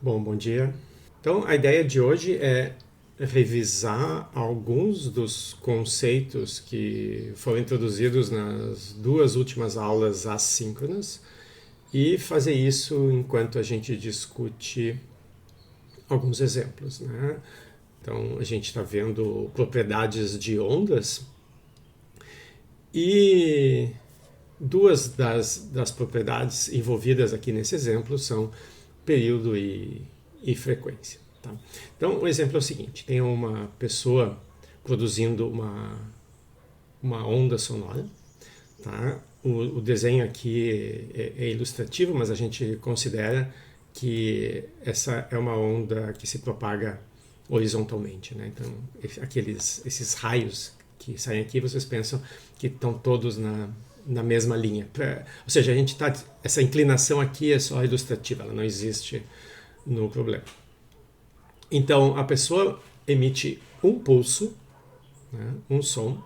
Bom dia. Então, a ideia de hoje é revisar alguns dos conceitos que foram introduzidos nas duas últimas aulas assíncronas e fazer isso enquanto a gente discute alguns exemplos, né? Então, a gente está vendo propriedades de ondas e duas das propriedades envolvidas aqui nesse exemplo são período e frequência. Tá? Então, o exemplo é o seguinte: tem uma pessoa produzindo uma onda sonora. Tá? O desenho aqui é ilustrativo, mas a gente considera que essa é uma onda que se propaga horizontalmente. Né? Então, esses raios que saem aqui, vocês pensam que estão todos na mesma linha. Ou seja, essa inclinação aqui é só ilustrativa, ela não existe no problema. Então, a pessoa emite um pulso, né, um som,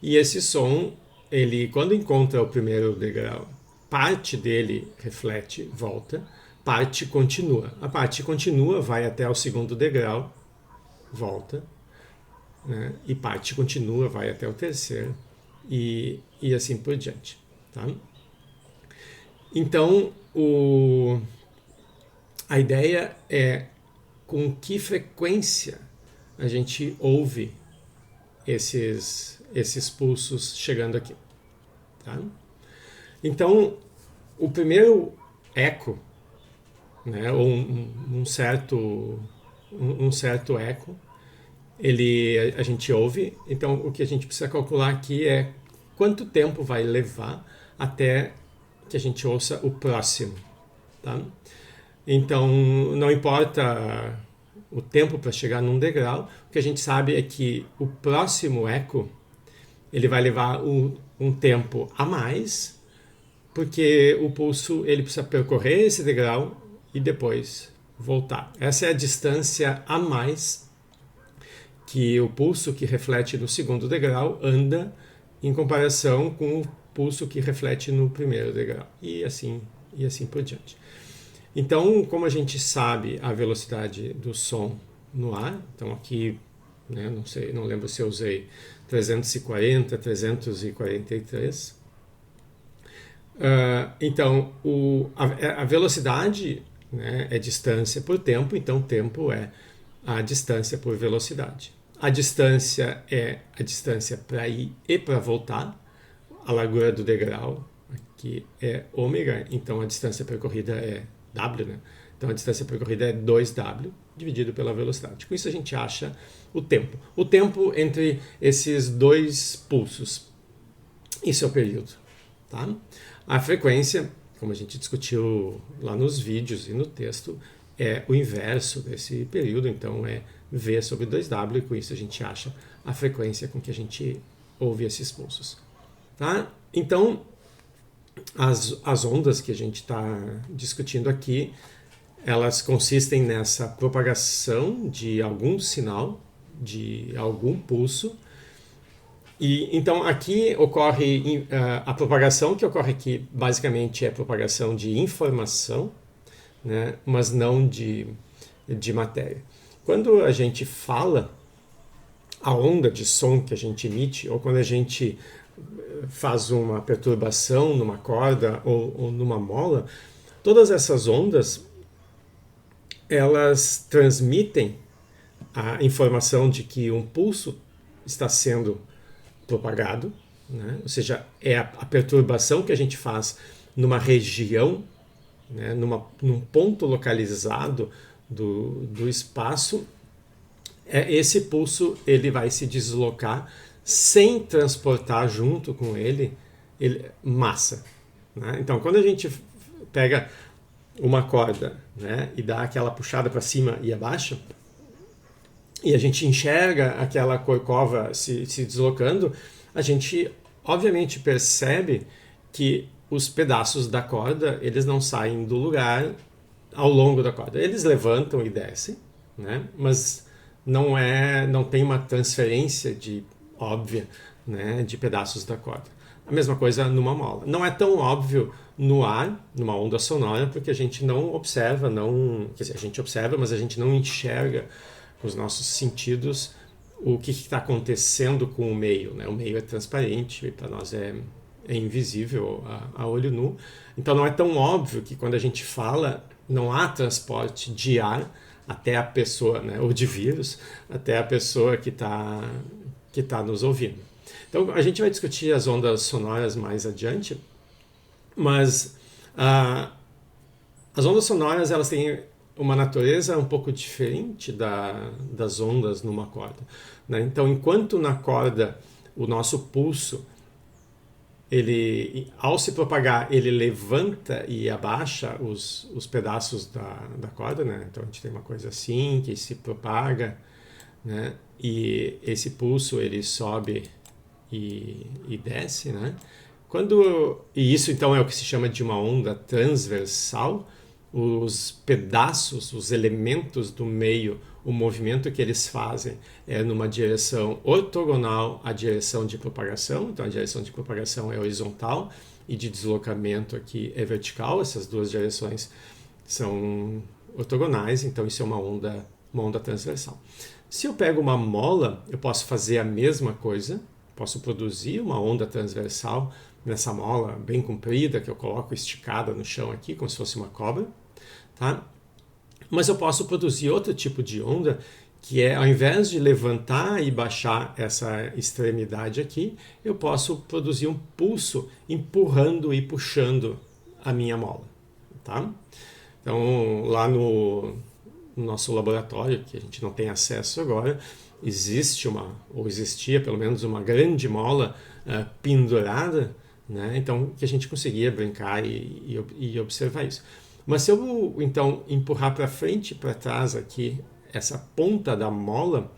e esse som, ele, quando encontra o primeiro degrau, parte dele reflete, volta, parte continua. A parte continua, vai até o segundo degrau, volta, né, e parte continua, vai até o terceiro, e assim por diante. Tá? Então, a ideia é com que frequência a gente ouve esses pulsos chegando aqui. Tá? Então, o primeiro eco, né, ou um certo eco, a gente ouve. Então, o que a gente precisa calcular aqui é quanto tempo vai levar até que a gente ouça o próximo. Tá? Então, não importa o tempo para chegar num degrau, o que a gente sabe é que o próximo eco ele vai levar um tempo a mais, porque o pulso ele precisa percorrer esse degrau e depois voltar. Essa é a distância a mais que o pulso que reflete no segundo degrau anda em comparação com o pulso que reflete no primeiro degrau, e assim por diante. Então, como a gente sabe a velocidade do som no ar, então aqui, né, não lembro se eu usei 340, 343. Então, a velocidade, né, é distância por tempo, então tempo é a distância por velocidade. A distância é a distância para ir e para voltar. A largura do degrau aqui é ômega, então a distância percorrida é W, né? Então a distância percorrida é 2W dividido pela velocidade. Com isso a gente acha o tempo. O tempo entre esses dois pulsos. Isso é o período. Tá? A frequência, como a gente discutiu lá nos vídeos e no texto, é o inverso desse período, então é V sobre 2W, e com isso a gente acha a frequência com que a gente ouve esses pulsos. Tá? Então, as ondas que a gente está discutindo aqui, elas consistem nessa propagação de algum sinal, de algum pulso. E então aqui ocorre a propagação que ocorre aqui basicamente é propagação de informação, né, mas não de matéria. Quando a gente fala, a onda de som que a gente emite, ou quando a gente faz uma perturbação numa corda ou numa mola, todas essas ondas elas transmitem a informação de que um pulso está sendo propagado, né? Ou seja, é a perturbação que a gente faz numa região, né? Num ponto localizado do espaço. Esse pulso ele vai se deslocar sem transportar junto com ele massa. Né? Então, quando a gente pega uma corda, né, e dá aquela puxada para cima e abaixo, e a gente enxerga aquela corcova se deslocando, a gente obviamente percebe que os pedaços da corda eles não saem do lugar ao longo da corda. Eles levantam e descem, né, mas não tem uma transferência óbvia, né, de pedaços da corda. A mesma coisa numa mola. Não é tão óbvio no ar, numa onda sonora, porque a gente não observa, quer dizer, a gente observa, mas a gente não enxerga com os nossos sentidos o que está acontecendo com o meio, né? O meio é transparente e para nós é invisível a olho nu. Então não é tão óbvio que quando a gente fala não há transporte de ar até a pessoa, né? Ou de vírus, até a pessoa que tá nos ouvindo. Então a gente vai discutir as ondas sonoras mais adiante, mas as ondas sonoras elas têm uma natureza um pouco diferente das ondas numa corda, né? Então, enquanto na corda o nosso pulso, ele, ao se propagar, ele levanta e abaixa os pedaços da corda, né? Então a gente tem uma coisa assim que se propaga, né? E esse pulso ele sobe e desce, né? E isso então é o que se chama de uma onda transversal. Os pedaços, os elementos do meio, o movimento que eles fazem é numa direção ortogonal à direção de propagação. Então a direção de propagação é horizontal e de deslocamento aqui é vertical. Essas duas direções são ortogonais, então isso é uma onda transversal. Se eu pego uma mola, eu posso fazer a mesma coisa, posso produzir uma onda transversal nessa mola bem comprida que eu coloco esticada no chão aqui, como se fosse uma cobra, tá? Mas eu posso produzir outro tipo de onda que é, ao invés de levantar e baixar essa extremidade aqui, eu posso produzir um pulso empurrando e puxando a minha mola, tá? Então, lá no nosso laboratório, que a gente não tem acesso agora, existia pelo menos uma grande mola pendurada, né? Então, que a gente conseguia brincar e observar isso. Mas se eu, então, empurrar para frente e para trás aqui essa ponta da mola,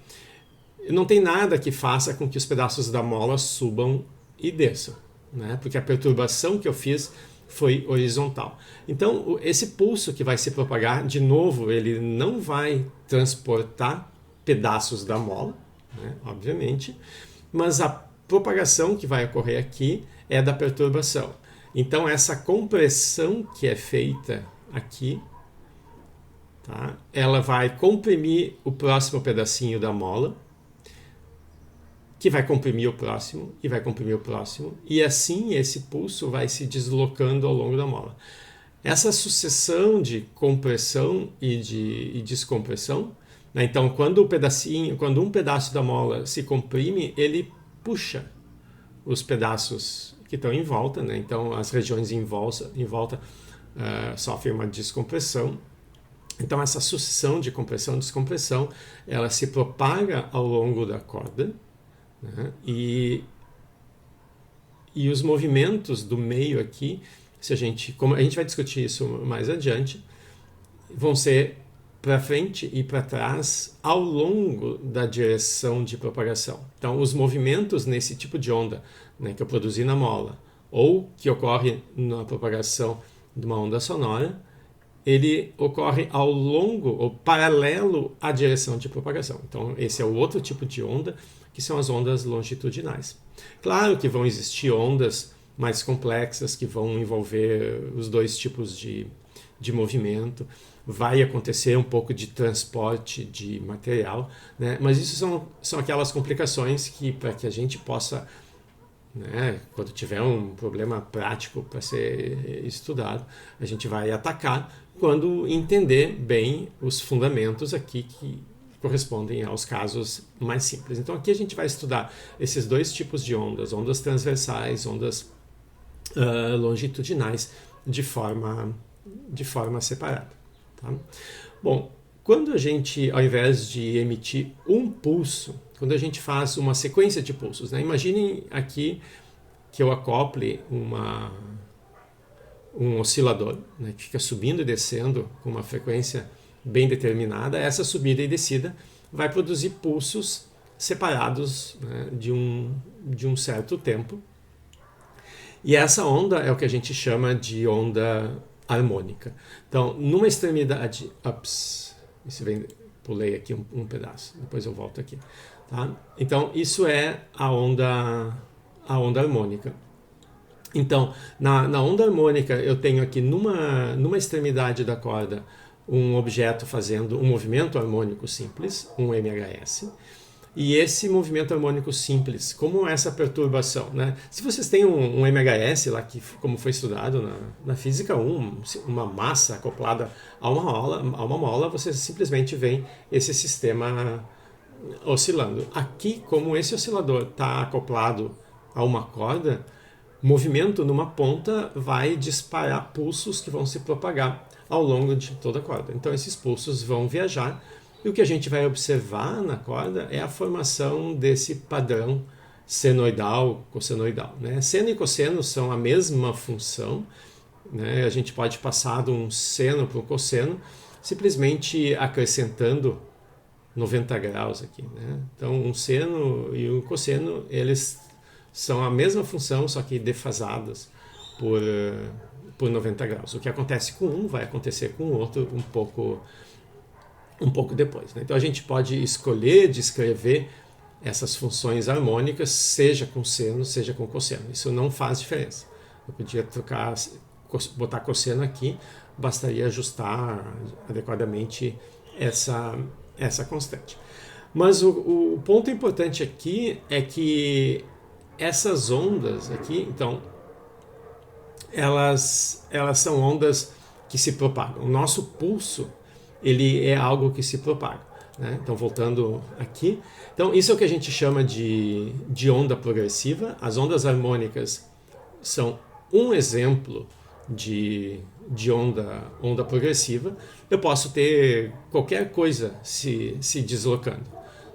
não tem nada que faça com que os pedaços da mola subam e desçam, né? Porque a perturbação que eu fiz foi horizontal. Então, esse pulso que vai se propagar, de novo, ele não vai transportar pedaços da mola, né? Obviamente, mas a propagação que vai ocorrer aqui é da perturbação. Então, essa compressão que é feita aqui, tá? Ela vai comprimir o próximo pedacinho da mola, que vai comprimir o próximo, e vai comprimir o próximo, e assim esse pulso vai se deslocando ao longo da mola. Essa sucessão de compressão e descompressão, né? Então, quando um pedaço da mola se comprime, ele puxa os pedaços que estão em volta, né? Então as regiões em volta sofrem uma descompressão. Então essa sucessão de compressão e descompressão, ela se propaga ao longo da corda, né? E os movimentos do meio aqui, como a gente vai discutir isso mais adiante, vão ser para frente e para trás ao longo da direção de propagação. Então, os movimentos nesse tipo de onda, né, que eu produzi na mola, ou que ocorre na propagação de uma onda sonora, ele ocorre ao longo ou paralelo à direção de propagação. Então, esse é o outro tipo de onda, que são as ondas longitudinais. Claro que vão existir ondas mais complexas que vão envolver os dois tipos de movimento, vai acontecer um pouco de transporte de material, né? Mas isso são aquelas complicações que, para que a gente possa, né, quando tiver um problema prático para ser estudado, a gente vai atacar quando entender bem os fundamentos aqui que correspondem aos casos mais simples. Então aqui a gente vai estudar esses dois tipos de ondas transversais, ondas longitudinais, de forma separada. Tá? Bom, quando a gente, ao invés de emitir um pulso, quando a gente faz uma sequência de pulsos, né? Imaginem aqui que eu acople um oscilador, né, que fica subindo e descendo com uma frequência bem determinada. Essa subida e descida vai produzir pulsos separados, né, de um certo tempo. E essa onda é o que a gente chama de onda harmônica. Então, numa extremidade... pulei aqui um pedaço, depois eu volto aqui. Tá? Então, isso é a onda harmônica. Então, na onda harmônica, eu tenho aqui numa extremidade da corda um objeto fazendo um movimento harmônico simples, um MHS. E esse movimento harmônico simples, como essa perturbação, né? Se vocês têm um MHS lá, que, como foi estudado na Física 1, uma massa acoplada a uma mola, vocês simplesmente veem esse sistema oscilando. Aqui, como esse oscilador está acoplado a uma corda, movimento numa ponta vai disparar pulsos que vão se propagar ao longo de toda a corda. Então esses pulsos vão viajar e o que a gente vai observar na corda é a formação desse padrão senoidal, cossenoidal, né? Seno e cosseno são a mesma função, né? A gente pode passar de um seno para um cosseno simplesmente acrescentando 90 graus aqui, né? Então um seno e um cosseno, eles são a mesma função, só que defasadas por 90 graus. O que acontece com um vai acontecer com o outro um pouco depois, né? Então a gente pode escolher descrever essas funções harmônicas, seja com seno, seja com cosseno. Isso não faz diferença. Eu podia botar cosseno aqui, bastaria ajustar adequadamente essa constante. Mas o ponto importante aqui é que essas ondas aqui, então, elas são ondas que se propagam. O nosso pulso, ele é algo que se propaga, né? Então, voltando aqui. Então, isso é o que a gente chama de onda progressiva. As ondas harmônicas são um exemplo de onda progressiva. Eu posso ter qualquer coisa se deslocando,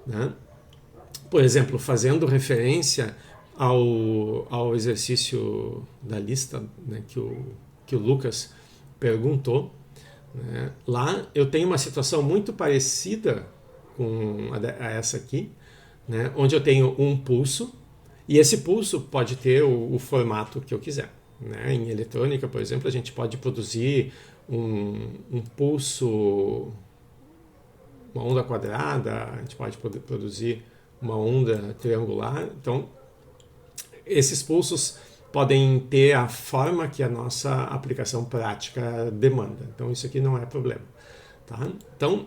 né? Por exemplo, fazendo referência ao exercício da lista, né, que o Lucas perguntou, né? Lá eu tenho uma situação muito parecida com a essa aqui, né, onde eu tenho um pulso, e esse pulso pode ter o formato que eu quiser, né? Em eletrônica, por exemplo, a gente pode produzir um pulso, uma onda quadrada, a gente pode produzir uma onda triangular. Então, esses pulsos podem ter a forma que a nossa aplicação prática demanda. Então, isso aqui não é problema, tá? Então,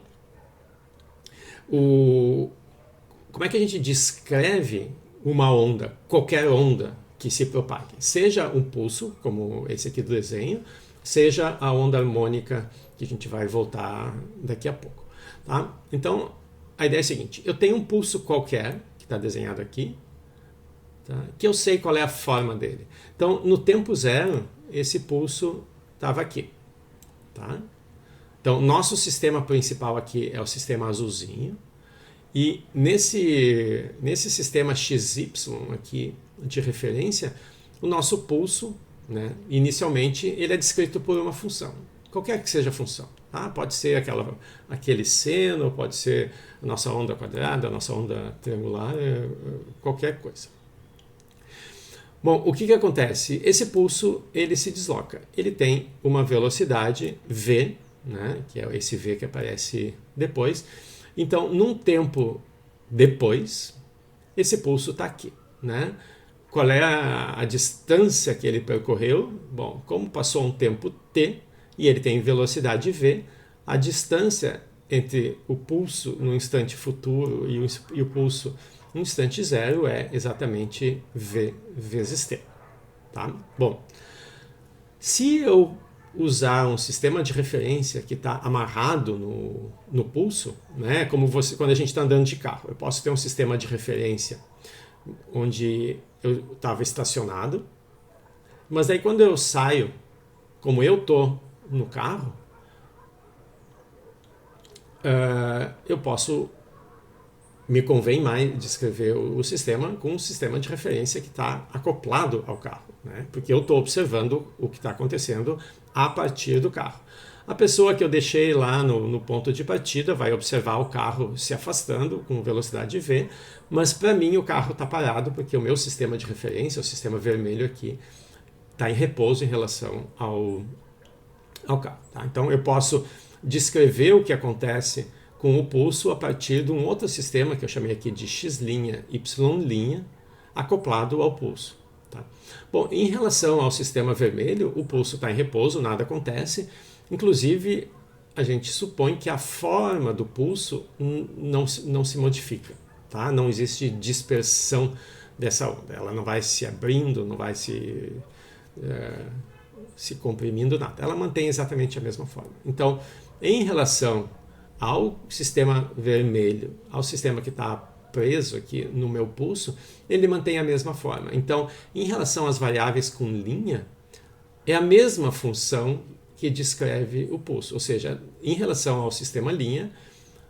como é que a gente descreve uma onda, qualquer onda que se propague? Seja um pulso, como esse aqui do desenho, seja a onda harmônica, que a gente vai voltar daqui a pouco, tá? Então, a ideia é a seguinte: eu tenho um pulso qualquer, que está desenhado aqui, tá? Que eu sei qual é a forma dele. Então, no tempo zero, esse pulso estava aqui, tá? Então, nosso sistema principal aqui é o sistema azulzinho, e nesse sistema XY aqui de referência, o nosso pulso, né, inicialmente, ele é descrito por uma função, qualquer que seja a função. Ah, pode ser aquele seno, pode ser a nossa onda quadrada, a nossa onda triangular, qualquer coisa. Bom, o que acontece? Esse pulso, ele se desloca. Ele tem uma velocidade v, né, que é esse v que aparece depois. Então, num tempo depois, esse pulso está aqui, né? Qual é a distância que ele percorreu? Bom, como passou um tempo t e ele tem velocidade v, a distância entre o pulso no instante futuro e o pulso no instante zero é exatamente v vezes t, tá? Bom, se eu usar um sistema de referência que está amarrado no pulso, né? Como quando a gente está andando de carro, eu posso ter um sistema de referência onde eu estava estacionado, mas aí quando eu saio, como eu estou no carro, eu posso, me convém mais descrever o sistema com um sistema de referência que está acoplado ao carro, né? Porque eu estou observando o que está acontecendo a partir do carro. A pessoa que eu deixei lá no ponto de partida vai observar o carro se afastando com velocidade v, mas para mim o carro está parado porque o meu sistema de referência, o sistema vermelho aqui, está em repouso em relação ao carro, tá? Então eu posso descrever o que acontece com o pulso a partir de um outro sistema que eu chamei aqui de x', y', acoplado ao pulso. Tá? Bom, em relação ao sistema vermelho, o pulso está em repouso, nada acontece. Inclusive, a gente supõe que a forma do pulso não se modifica. Tá? Não existe dispersão dessa onda. Ela não vai se abrindo, não vai se comprimindo, nada. Ela mantém exatamente a mesma forma. Então, em relação ao sistema vermelho, ao sistema que está preso aqui no meu pulso, ele mantém a mesma forma. Então, em relação às variáveis com linha, é a mesma função que descreve o pulso. Ou seja, em relação ao sistema linha,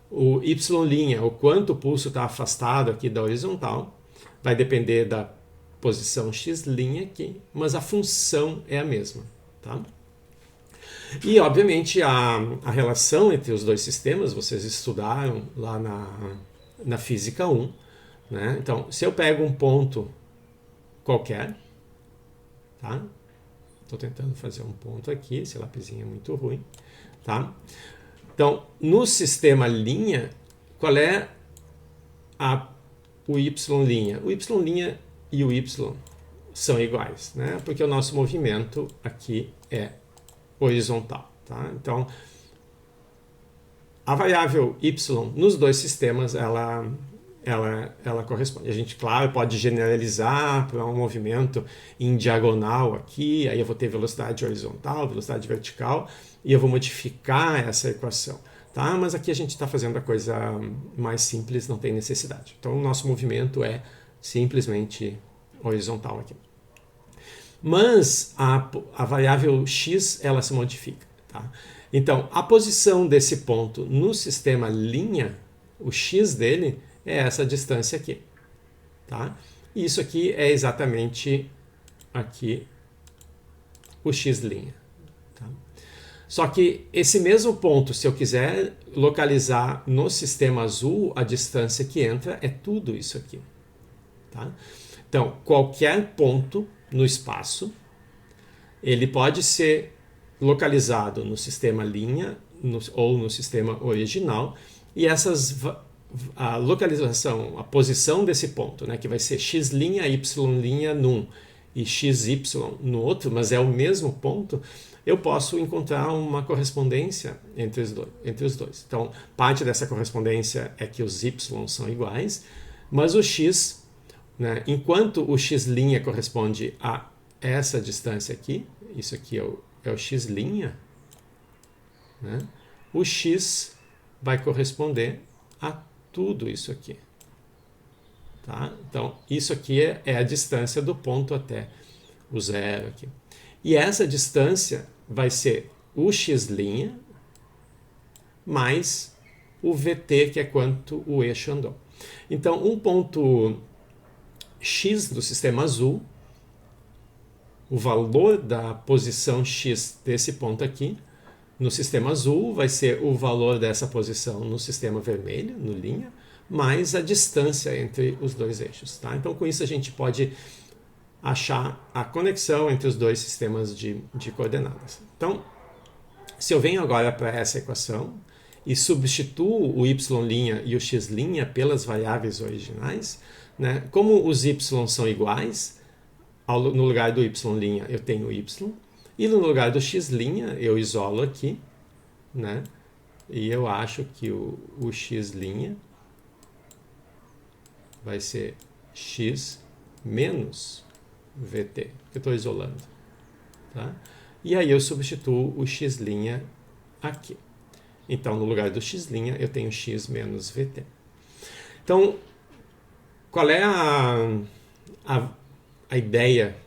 o y', o quanto o pulso está afastado aqui da horizontal, vai depender da posição x' aqui, mas a função é a mesma. Tá? E, obviamente, a relação entre os dois sistemas, vocês estudaram lá na Física 1. Né? Então, se eu pego um ponto qualquer, tá? Estou tentando fazer um ponto aqui, esse lapisinho é muito ruim. Tá? Então, no sistema linha, qual é o y'? O y' e o y são iguais, né? Porque o nosso movimento aqui é horizontal. Tá? Então, a variável y nos dois sistemas, ela corresponde. A gente, claro, pode generalizar para um movimento em diagonal aqui, aí eu vou ter velocidade horizontal, velocidade vertical, e eu vou modificar essa equação. Tá? Mas aqui a gente está fazendo a coisa mais simples, não tem necessidade. Então, o nosso movimento é simplesmente horizontal aqui. Mas a variável x, ela se modifica. Tá? Então, a posição desse ponto no sistema linha, o x dele, é essa distância aqui. Tá? E isso aqui é exatamente aqui o x'. Tá? Só que esse mesmo ponto, se eu quiser localizar no sistema azul, a distância que entra é tudo isso aqui. Tá? Então, qualquer ponto no espaço, ele pode ser localizado no sistema linha ou no sistema original, e a localização, a posição desse ponto, né, que vai ser x', y' num e xy no outro, mas é o mesmo ponto, eu posso encontrar uma correspondência entre os dois. Então, parte dessa correspondência é que os y são iguais, mas o x, né, enquanto o x' corresponde a essa distância aqui, isso aqui é o x', né, o x vai corresponder a tudo isso aqui. Tá? Então, isso aqui é a distância do ponto até o zero aqui. E essa distância vai ser o x' mais o vt, que é quanto o eixo andou. Então, um ponto x do sistema azul, o valor da posição x desse ponto aqui, no sistema azul vai ser o valor dessa posição no sistema vermelho, no linha, mais a distância entre os dois eixos. Tá? Então, com isso, a gente pode achar a conexão entre os dois sistemas de coordenadas. Então, se eu venho agora para essa equação e substituo o y' e o x' pelas variáveis originais, né? Como os y são iguais, no lugar do y' eu tenho y, e no lugar do x' eu isolo aqui, né? E eu acho que o x' vai ser x menos vt, que eu estou isolando. Tá? E aí eu substituo o x' aqui. Então, no lugar do x' eu tenho x menos vt. Então, qual é a ideia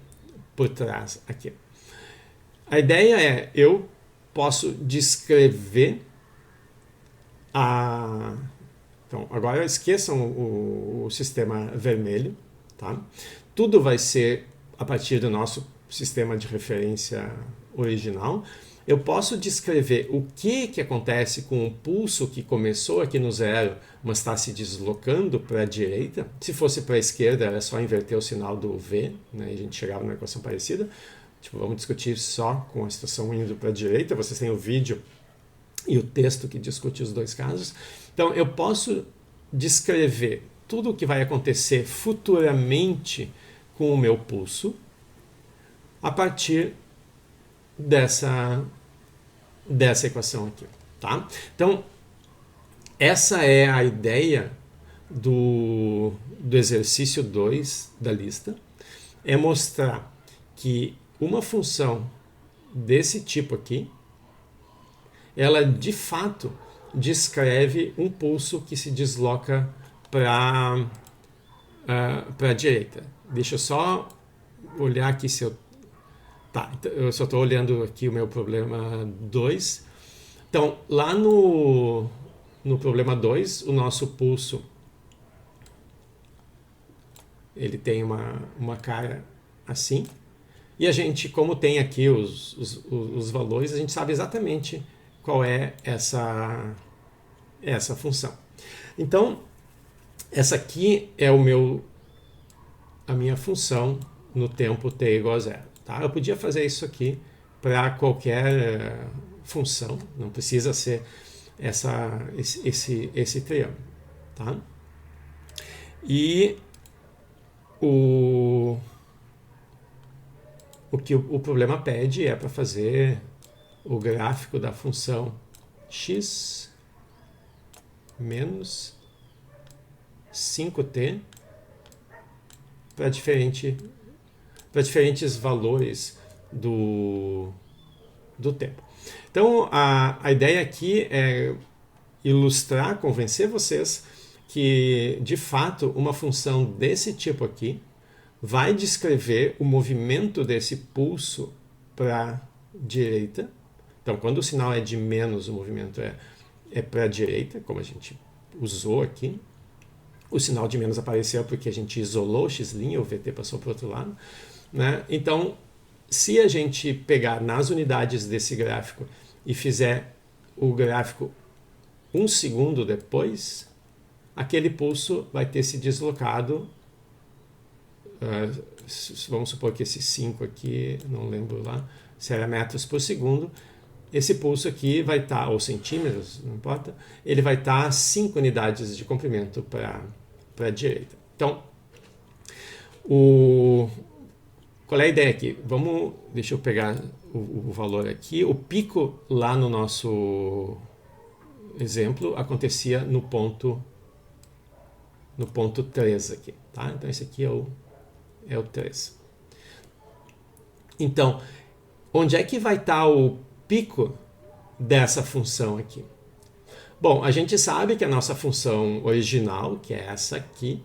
por trás aqui? A ideia é, eu posso descrever Então, agora esqueçam o sistema vermelho, tá? Tudo vai ser a partir do nosso sistema de referência original. Eu posso descrever o que acontece com o pulso que começou aqui no zero, mas está se deslocando para a direita. Se fosse para a esquerda, era só inverter o sinal do V, né? E a gente chegava numa equação parecida. Tipo, vamos discutir só com a situação indo para a direita. Vocês têm o vídeo e o texto que discute os dois casos. Então, eu posso descrever tudo o que vai acontecer futuramente com o meu pulso, a partir dessa equação aqui, tá? Então, essa é a ideia do exercício 2 da lista, é mostrar que uma função desse tipo aqui, ela de fato descreve um pulso que se desloca para a direita. Deixa eu só olhar aqui se eu... Tá, eu só estou olhando aqui o meu problema 2. Então, lá no problema 2, o nosso pulso ele tem uma cara assim. E a gente, como tem aqui os valores, a gente sabe exatamente qual é essa função. Então, essa aqui é a minha função no tempo t igual a 0. Tá? Eu podia fazer isso aqui para qualquer função, não precisa ser esse triângulo. Tá? E o que o problema pede é para fazer o gráfico da função x menos 5t para diferentes valores do tempo. Então, a ideia aqui é ilustrar, convencer vocês que, de fato, uma função desse tipo aqui vai descrever o movimento desse pulso para a direita. Então, quando o sinal é de menos, o movimento é para a direita, como a gente usou aqui. O sinal de menos apareceu porque a gente isolou o x', o VT passou para o outro lado. Né? Então, se a gente pegar nas unidades desse gráfico e fizer o gráfico 1 segundo depois, aquele pulso vai ter se deslocado. Vamos supor que esse 5 aqui, não lembro lá, se era metros por segundo. Esse pulso aqui vai estar, ou centímetros, não importa, ele vai estar 5 unidades de comprimento para a direita. Então, qual é a ideia aqui? Deixa eu pegar o valor aqui. O pico lá no nosso exemplo acontecia no ponto 3 aqui. Tá? Então, esse aqui é o 3. Então, onde é que vai estar o pico dessa função aqui? Bom, a gente sabe que a nossa função original, que é essa aqui,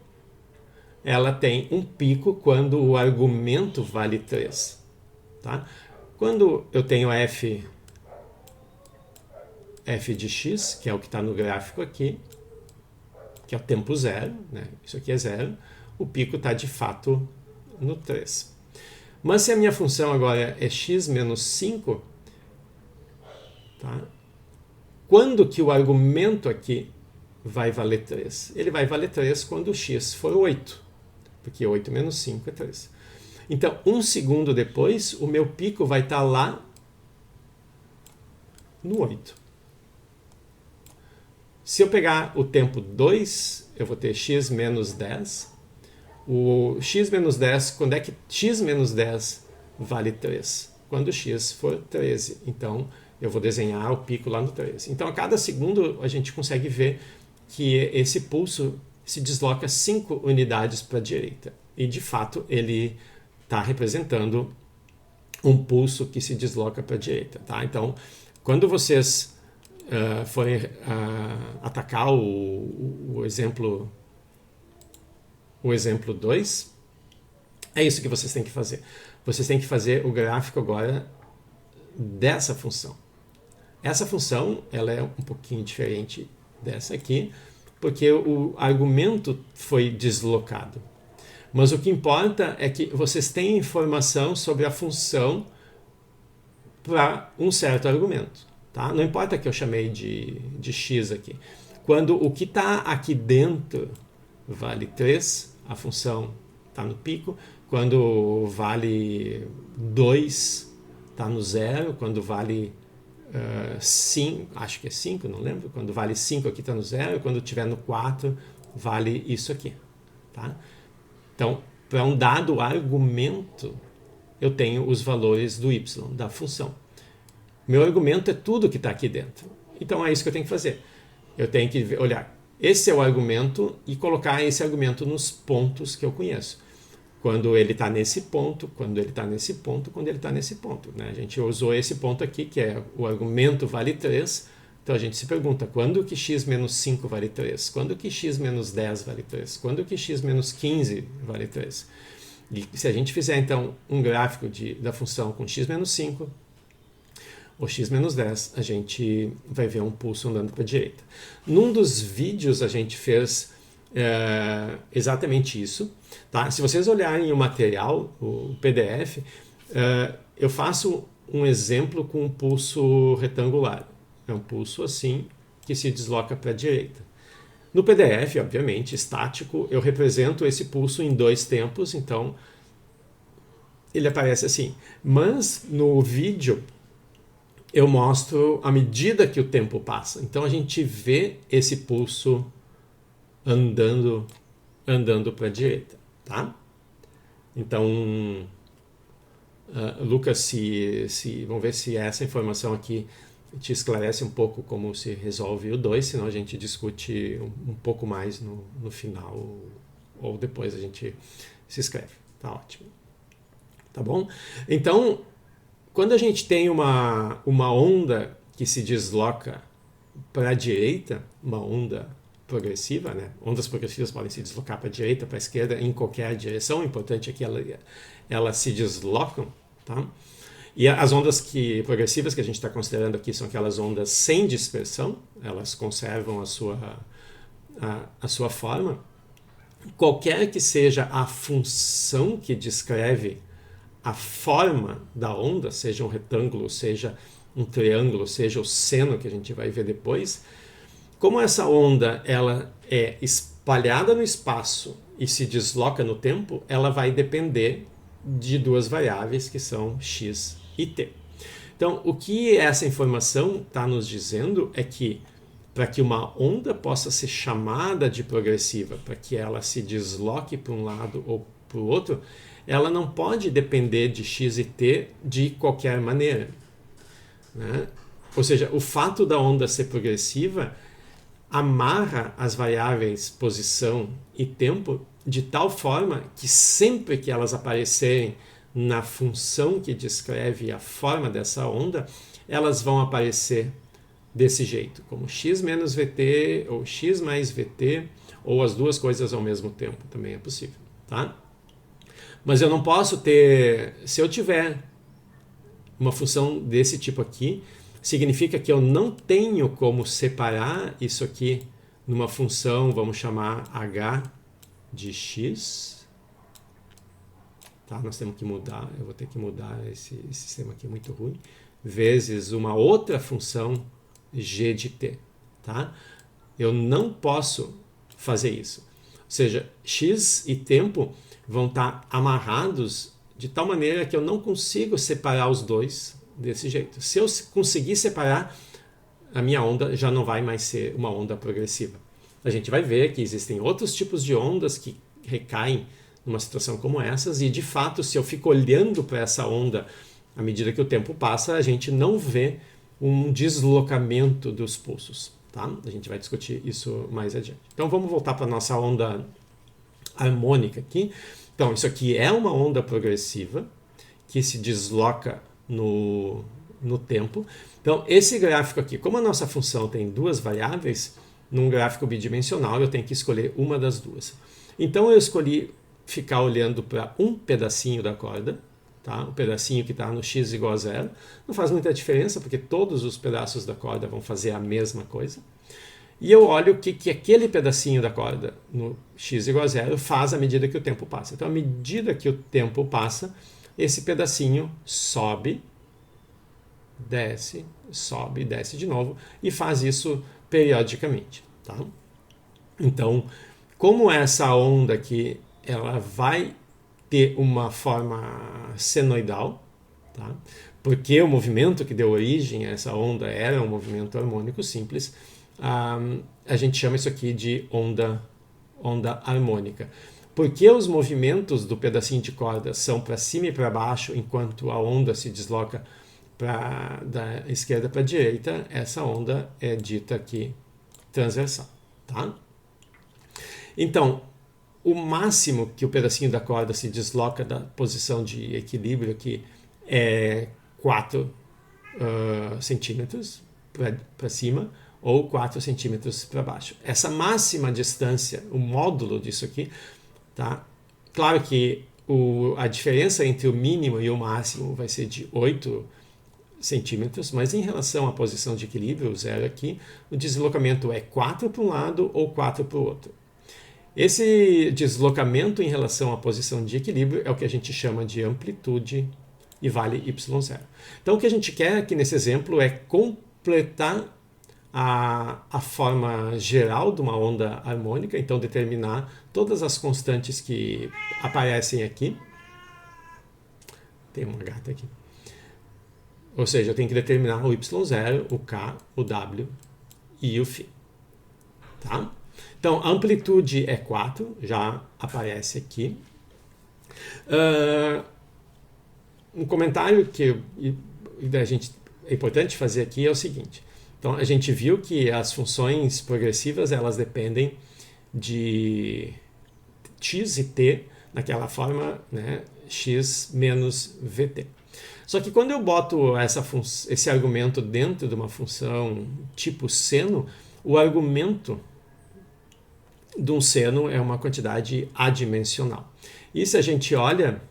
ela tem um pico quando o argumento vale 3. Tá? Quando eu tenho f de x, que é o que está no gráfico aqui, que é o tempo 0, né? Isso aqui é 0, o pico está de fato no 3. Mas se a minha função agora é x menos 5, tá? Quando que o argumento aqui vai valer 3? Ele vai valer 3 quando o x for 8, porque 8 menos 5 é 3. Então, 1 segundo depois, o meu pico vai estar lá no 8. Se eu pegar o tempo 2, eu vou ter x menos 10. O x menos 10, quando é que x menos 10 vale 3? Quando x for 13. Então, eu vou desenhar o pico lá no 13. Então, a cada segundo, a gente consegue ver que esse pulso se desloca 5 unidades para a direita. E, de fato, ele está representando um pulso que se desloca para a direita. Tá? Então, quando vocês forem atacar o exemplo 2, é isso que vocês têm que fazer. Vocês têm que fazer o gráfico agora dessa função. Essa função ela é um pouquinho diferente dessa aqui, porque o argumento foi deslocado. Mas o que importa é que vocês têm informação sobre a função para um certo argumento. Tá? Não importa que eu chamei de x aqui. Quando o que está aqui dentro vale 3, a função está no pico. Quando vale 2, está no 0. Quando vale 5, acho que é 5, não lembro. Quando vale 5 aqui está no 0. Quando estiver no 4, vale isso aqui. Tá? Então, para um dado argumento, eu tenho os valores do y, da função. Meu argumento é tudo que está aqui dentro. Então é isso que eu tenho que fazer. Eu tenho que olhar, esse é o argumento e colocar esse argumento nos pontos que eu conheço. Quando ele está nesse ponto, quando ele está nesse ponto, quando ele está nesse ponto. Né? A gente usou esse ponto aqui, que é o argumento vale 3. Então a gente se pergunta, quando que x menos 5 vale 3? Quando que x menos 10 vale 3? Quando que x menos 15 vale 3? E se a gente fizer então um gráfico da função com x menos 5 ou x menos 10, a gente vai ver um pulso andando para a direita. Num dos vídeos a gente fez exatamente isso. Tá? Se vocês olharem o material, o PDF, eu faço um exemplo com um pulso retangular. É um pulso assim que se desloca para a direita. No PDF, obviamente, estático, eu represento esse pulso em 2 tempos, então ele aparece assim. Mas no vídeo eu mostro à medida que o tempo passa. Então a gente vê esse pulso andando para a direita, tá? Então, Lucas, vamos ver se essa informação aqui te esclarece um pouco como se resolve o 2, senão a gente discute um pouco mais no final, ou depois a gente se escreve. Tá ótimo. Tá bom? Então, quando a gente tem uma onda que se desloca para a direita, uma onda progressiva, né? Ondas progressivas podem se deslocar para a direita, para a esquerda, em qualquer direção. O importante é que elas se deslocam, tá? E as ondas progressivas que a gente está considerando aqui são aquelas ondas sem dispersão, elas conservam a sua forma. Qualquer que seja a função que descreve a forma da onda, seja um retângulo, seja um triângulo, seja o seno que a gente vai ver depois, como essa onda ela é espalhada no espaço e se desloca no tempo, ela vai depender de 2 variáveis que são x e t. Então, o que essa informação está nos dizendo é que para que uma onda possa ser chamada de progressiva, para que ela se desloque para um lado ou para o outro, ela não pode depender de x e t de qualquer maneira. Né? Ou seja, o fato da onda ser progressiva amarra as variáveis posição e tempo de tal forma que sempre que elas aparecerem na função que descreve a forma dessa onda, elas vão aparecer desse jeito, como x menos vt ou x mais vt, ou as duas coisas ao mesmo tempo, também é possível. Tá? Mas eu não posso ter, se eu tiver uma função desse tipo aqui, significa que eu não tenho como separar isso aqui numa função, vamos chamar h de x. Tá? Nós temos que mudar, eu vou ter que mudar esse sistema aqui, é muito ruim, vezes uma outra função g de t. Tá? Eu não posso fazer isso. Ou seja, x e tempo vão estar amarrados de tal maneira que eu não consigo separar os dois desse jeito. Se eu conseguir separar, a minha onda já não vai mais ser uma onda progressiva. A gente vai ver que existem outros tipos de ondas que recaem numa situação como essas, e de fato, se eu fico olhando para essa onda à medida que o tempo passa, a gente não vê um deslocamento dos pulsos. Tá? A gente vai discutir isso mais adiante. Então vamos voltar para a nossa onda harmônica aqui. Então isso aqui é uma onda progressiva que se desloca no tempo. Então esse gráfico aqui, como a nossa função tem 2 variáveis, num gráfico bidimensional eu tenho que escolher uma das duas. Então eu escolhi ficar olhando para um pedacinho da corda, tá? O pedacinho que está no x igual a 0. Não faz muita diferença, porque todos os pedaços da corda vão fazer a mesma coisa. E eu olho o que aquele pedacinho da corda no x igual a 0 faz à medida que o tempo passa. Então, à medida que o tempo passa, esse pedacinho sobe, desce de novo, e faz isso periodicamente. Tá? Então, como essa onda aqui ela vai ter uma forma senoidal, tá? Porque o movimento que deu origem a essa onda era um movimento harmônico simples, a gente chama isso aqui de onda harmônica. Por que os movimentos do pedacinho de corda são para cima e para baixo, enquanto a onda se desloca da esquerda para a direita? Essa onda é dita aqui transversal, tá? Então, o máximo que o pedacinho da corda se desloca da posição de equilíbrio aqui é 4 centímetros para cima ou 4 centímetros para baixo. Essa máxima distância, o módulo disso aqui, tá? Claro que a diferença entre o mínimo e o máximo vai ser de 8 centímetros, mas em relação à posição de equilíbrio, o zero aqui, o deslocamento é 4 para um lado ou 4 para o outro. Esse deslocamento em relação à posição de equilíbrio é o que a gente chama de amplitude e vale y0. Então o que a gente quer aqui nesse exemplo é completar a forma geral de uma onda harmônica, então determinar todas as constantes que aparecem aqui. Tem uma gata aqui. Ou seja, eu tenho que determinar o y0, o k, o w e o φ. Tá? Então, a amplitude é 4, já aparece aqui. Um comentário que é importante fazer aqui é o seguinte. Então, a gente viu que as funções progressivas elas dependem de x e t naquela forma, né, x menos vt. Só que quando eu boto esse argumento dentro de uma função tipo seno, o argumento de um seno é uma quantidade adimensional. E se a gente olha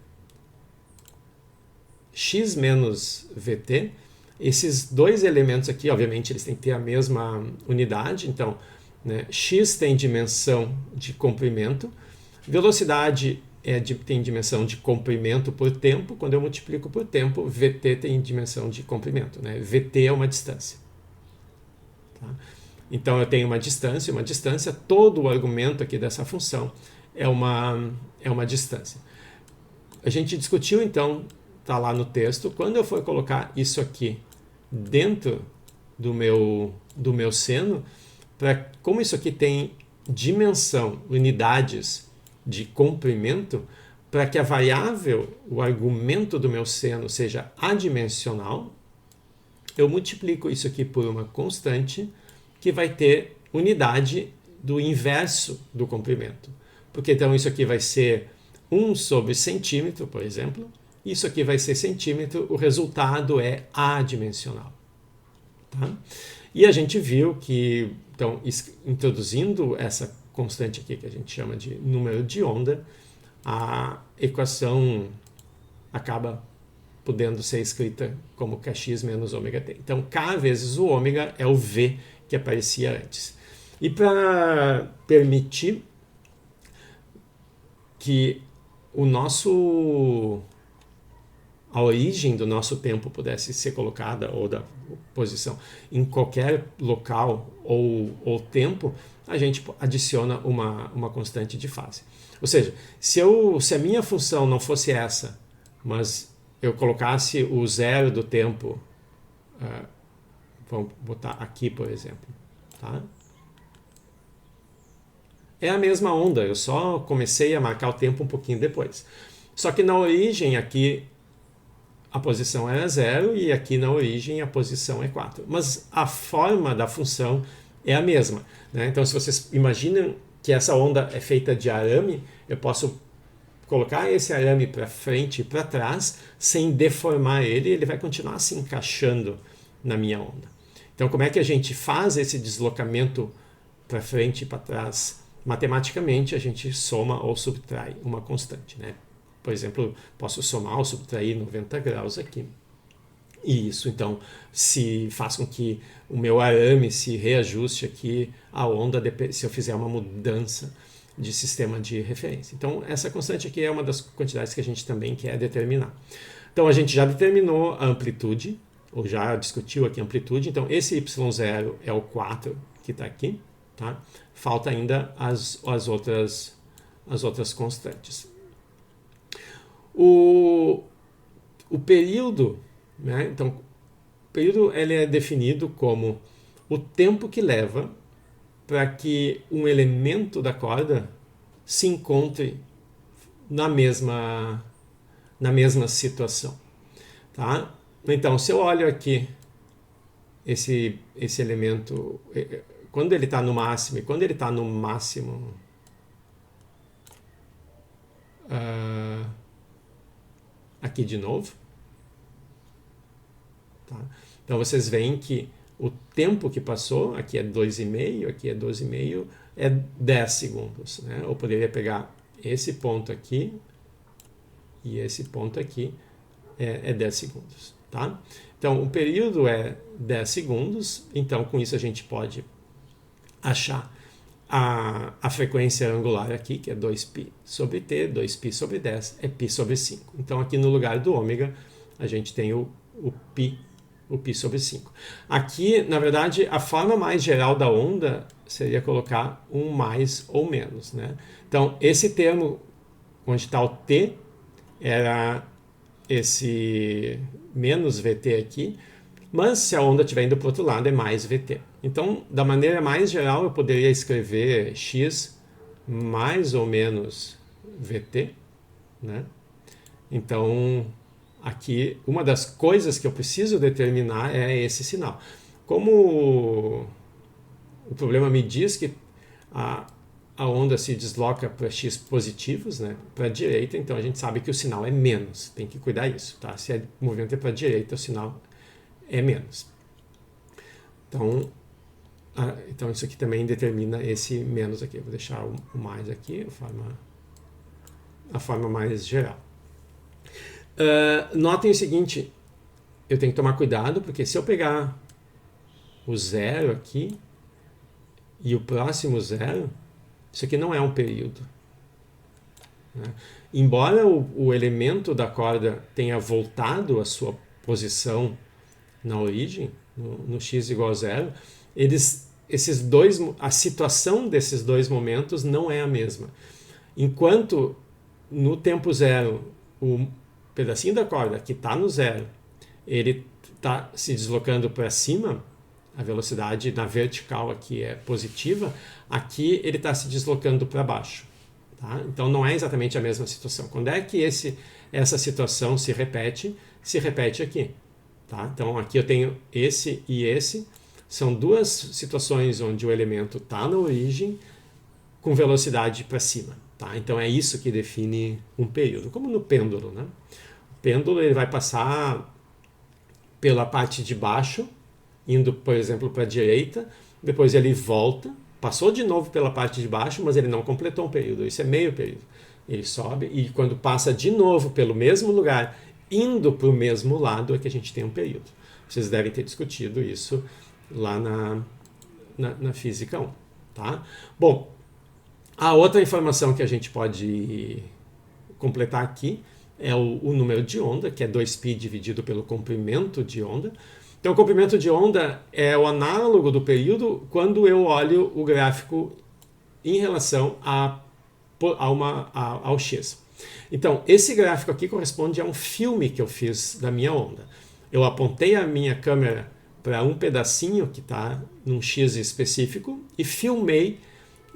x menos vt, esses dois elementos aqui, obviamente, eles têm que ter a mesma unidade. Então, né, x tem dimensão de comprimento, velocidade tem dimensão de comprimento por tempo. Quando eu multiplico por tempo, vt tem dimensão de comprimento, né? Vt é uma distância. Tá? Então eu tenho uma distância, todo o argumento aqui dessa função é uma distância. A gente discutiu então, está lá no texto, quando eu for colocar isso aqui dentro do meu seno, como isso aqui tem dimensão, unidades de comprimento, para que a variável, o argumento do meu seno seja adimensional, eu multiplico isso aqui por uma constante que vai ter unidade do inverso do comprimento. Porque então isso aqui vai ser 1 sobre centímetro, por exemplo, isso aqui vai ser centímetro, o resultado é adimensional. Tá? E a gente viu que, então, introduzindo essa constante aqui, que a gente chama de número de onda, a equação acaba podendo ser escrita como kx menos ômega t. Então, k vezes o ômega é o v que aparecia antes. E para permitir que a origem do nosso tempo pudesse ser colocada, ou da posição, em qualquer local ou tempo, a gente adiciona uma constante de fase. Ou seja, se a minha função não fosse essa, mas eu colocasse o zero do tempo, vamos botar aqui, por exemplo, tá? É a mesma onda, eu só comecei a marcar o tempo um pouquinho depois. Só que na origem aqui a posição era 0 e aqui na origem a posição é 4. Mas a forma da função é a mesma, né? Então, se vocês imaginam que essa onda é feita de arame, eu posso colocar esse arame para frente e para trás sem deformar ele vai continuar se encaixando na minha onda. Então, como é que a gente faz esse deslocamento para frente e para trás? Matematicamente, a gente soma ou subtrai uma constante, né? Por exemplo, posso somar ou subtrair 90 graus aqui. E isso, então, se faz com que o meu arame se reajuste aqui à onda se eu fizer uma mudança de sistema de referência. Então, essa constante aqui é uma das quantidades que a gente também quer determinar. Então, a gente já determinou a amplitude, ou já discutiu aqui a amplitude. Então, esse y0 é o 4 que está aqui. Tá? Falta ainda as outras constantes. O período, né? Então, o período ele é definido como o tempo que leva para que um elemento da corda se encontre na mesma situação, tá? Então, se eu olho aqui esse elemento, quando ele está no máximo, e quando ele está no máximo, aqui de novo, tá? Então vocês veem que o tempo que passou, aqui é 2,5, aqui é 12,5, é 10 segundos, né? Eu poderia pegar esse ponto aqui e esse ponto aqui, é 10 segundos, tá? Então o período é 10 segundos, então com isso a gente pode achar a frequência angular aqui, que é 2π sobre t, 2π sobre 10, é π sobre 5. Então aqui no lugar do ômega, a gente tem o π sobre 5. Aqui, na verdade, a forma mais geral da onda seria colocar um mais ou menos, né? Então, esse termo, onde está o t, era esse menos vt aqui, mas se a onda estiver indo para o outro lado, é mais vt. Então, da maneira mais geral, eu poderia escrever x mais ou menos vt, né? Então, aqui, uma das coisas que eu preciso determinar é esse sinal. Como o problema me diz que a onda se desloca para x positivos, né, para a direita, então a gente sabe que o sinal é menos. Tem que cuidar disso, tá? Se o movimento é para a direita, o sinal é menos. Então isso aqui também determina esse menos aqui. Eu vou deixar o mais aqui, a forma mais geral. Notem o seguinte, eu tenho que tomar cuidado, porque se eu pegar o zero aqui e o próximo zero, isso aqui não é um período, né? Embora o elemento da corda tenha voltado à sua posição na origem, no x igual a zero, a situação desses dois momentos não é a mesma. Enquanto no tempo zero, o pedacinho da corda que está no zero, ele está se deslocando para cima, a velocidade na vertical aqui é positiva, aqui ele está se deslocando para baixo, tá? Então não é exatamente a mesma situação. Quando é que essa situação se repete aqui, tá? Então aqui eu tenho esse e esse, são duas situações onde o elemento está na origem com velocidade para cima, tá? Então é isso que define um período, como no pêndulo, né? O pêndulo ele vai passar pela parte de baixo, indo, por exemplo, para a direita, depois ele volta, passou de novo pela parte de baixo, mas ele não completou um período, isso é meio período. Ele sobe e quando passa de novo pelo mesmo lugar, indo para o mesmo lado, é que a gente tem um período. Vocês devem ter discutido isso lá na Física 1. Tá? Bom, a outra informação que a gente pode completar aqui é o número de onda, que é 2π dividido pelo comprimento de onda. Então, o comprimento de onda é o análogo do período quando eu olho o gráfico em relação ao x. Então, esse gráfico aqui corresponde a um filme que eu fiz da minha onda. Eu apontei a minha câmera para um pedacinho que está num x específico e filmei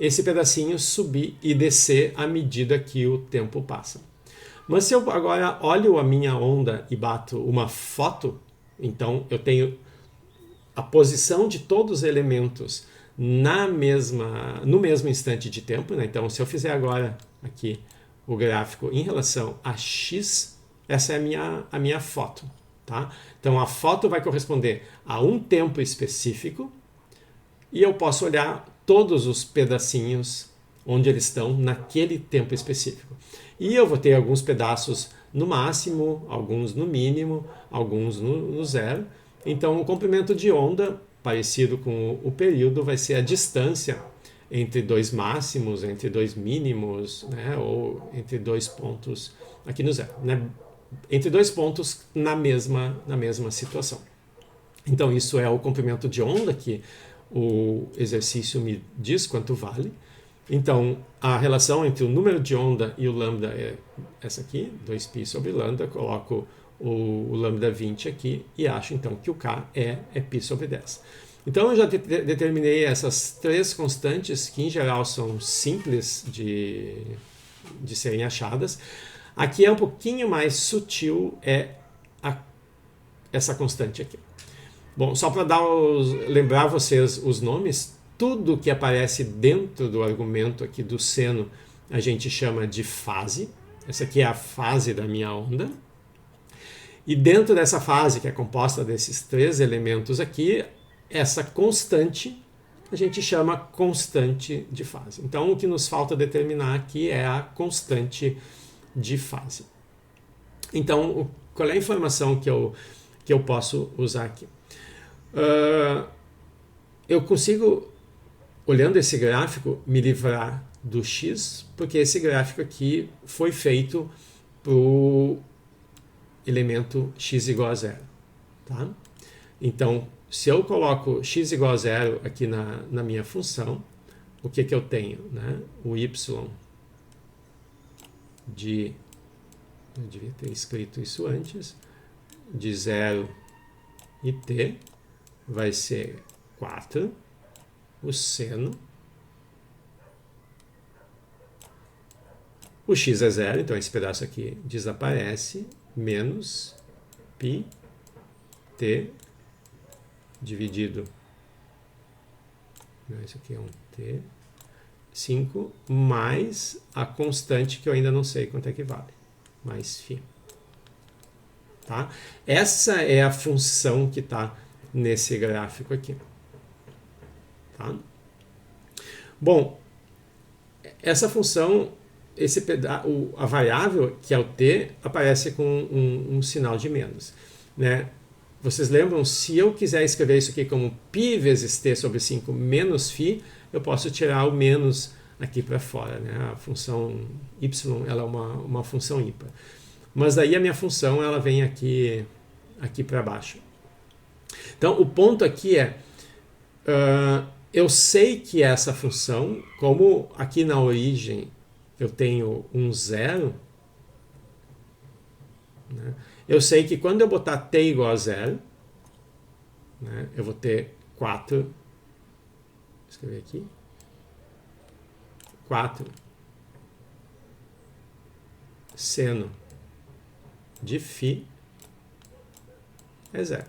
esse pedacinho subir e descer à medida que o tempo passa. Mas se eu agora olho a minha onda e bato uma foto, então eu tenho a posição de todos os elementos no mesmo instante de tempo, né? Então, se eu fizer agora aqui o gráfico em relação a x, essa é a minha foto, tá? Então, a foto vai corresponder a um tempo específico e eu posso olhar todos os pedacinhos onde eles estão naquele tempo específico. E eu vou ter alguns pedaços no máximo, alguns no mínimo, alguns no zero. Então, o comprimento de onda, parecido com o período, vai ser a distância entre dois máximos, entre dois mínimos, né, ou entre dois pontos aqui no zero, né, entre dois pontos na mesma situação. Então, isso é o comprimento de onda que o exercício me diz quanto vale. Então, a relação entre o número de onda e o lambda é essa aqui, 2π sobre lambda, coloco o lambda 20 aqui e acho então que o K é π sobre 10. Então, eu já determinei essas três constantes que em geral são simples de de serem achadas. Aqui é um pouquinho mais sutil, essa constante aqui. Bom, só para lembrar vocês os nomes, tudo que aparece dentro do argumento aqui do seno a gente chama de fase. Essa aqui é a fase da minha onda. E dentro dessa fase, que é composta desses 3 elementos aqui, essa constante a gente chama constante de fase. Então, o que nos falta determinar aqui é a constante de fase. Então, qual é a informação que eu posso usar aqui? Eu consigo, olhando esse gráfico, me livrar do x, porque esse gráfico aqui foi feito para o elemento x igual a 0. Tá? Então, se eu coloco x igual a 0 aqui na minha função, o que eu tenho? Né? O y de... Eu devia ter escrito isso antes. De 0 e t vai ser 4. O seno. O x é 0, então esse pedaço aqui desaparece. Menos π t dividido, isso aqui é um t, 5, mais a constante que eu ainda não sei quanto é que vale, mais φ. Tá? Essa é a função que está nesse gráfico aqui. Tá? Bom, essa função, a variável, que é o t, aparece com um sinal de menos. Né? Vocês lembram, se eu quiser escrever isso aqui como π vezes t sobre 5 menos φ, eu posso tirar o menos aqui para fora. Né? A função y ela é uma função ímpar. Mas daí a minha função ela vem aqui para baixo. Então, o ponto aqui é, eu sei que essa função, como aqui na origem eu tenho um 0, né? Eu sei que quando eu botar t igual a 0, né, eu vou ter 4, vou escrever aqui, 4 seno de φ é 0.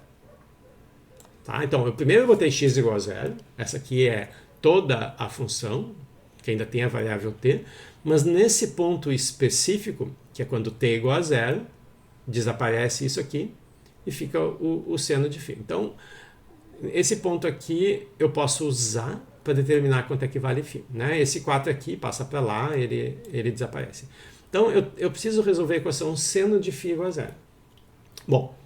Tá? Então, primeiro eu botei x igual a 0, essa aqui é toda a função, que ainda tem a variável t, mas nesse ponto específico, que é quando t é igual a 0, desaparece isso aqui e fica o seno de φ. Então, esse ponto aqui eu posso usar para determinar quanto é que vale φ. Né? Esse 4 aqui passa para lá, ele desaparece. Então, eu preciso resolver a equação seno de φ igual a 0. Bom,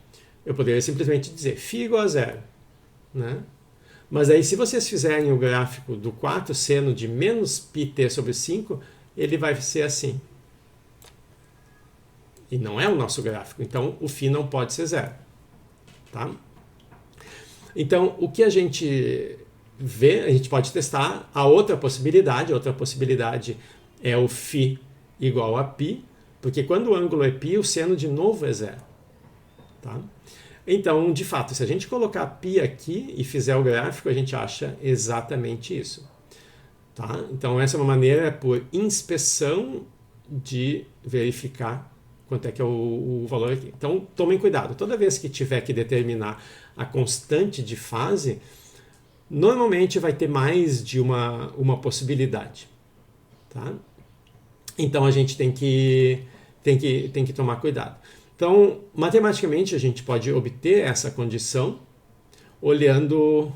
eu poderia simplesmente dizer φ igual a 0. Né? Mas aí, se vocês fizerem o gráfico do 4 seno de menos πt sobre 5, ele vai ser assim. E não é o nosso gráfico, então o φ não pode ser 0. Tá? Então, o que a gente vê, a gente pode testar a outra possibilidade. A outra possibilidade é o φ igual a π, porque quando o ângulo é π, o seno de novo é 0. Tá? Então, de fato, se a gente colocar π aqui e fizer o gráfico, a gente acha exatamente isso. Tá? Então, essa é uma maneira por inspeção de verificar quanto é que é o valor aqui. Então, tomem cuidado. Toda vez que tiver que determinar a constante de fase, normalmente vai ter mais de uma possibilidade. Tá? Então, a gente tem que tomar cuidado. Então, matematicamente, a gente pode obter essa condição olhando